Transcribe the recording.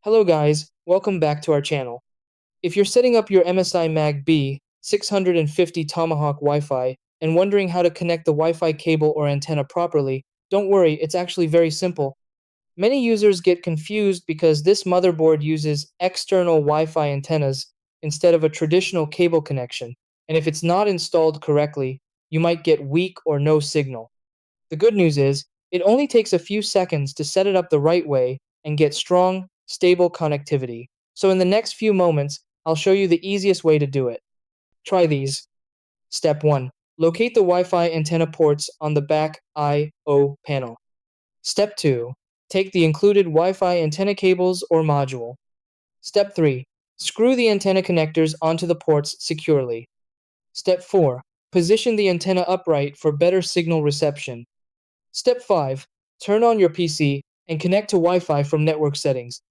Hello guys, welcome back to our channel. If you're setting up your MSI Mag B650 Tomahawk Wi-Fi and wondering how to connect the Wi-Fi cable or antenna properly, don't worry, it's actually very simple. Many users get confused because this motherboard uses external Wi-Fi antennas instead of a traditional cable connection, and if it's not installed correctly, you might get weak or no signal. The good news is, it only takes a few seconds to set it up the right way and get strong, stable connectivity. So in the next few moments, I'll show you the easiest way to do it. Try these. Step 1. Locate the Wi-Fi antenna ports on the back I/O panel. Step 2. Take the included Wi-Fi antenna cables or module. Step 3. Screw the antenna connectors onto the ports securely. Step 4. Position the antenna upright for better signal reception. Step 5. Turn on your PC and connect to Wi-Fi from network settings.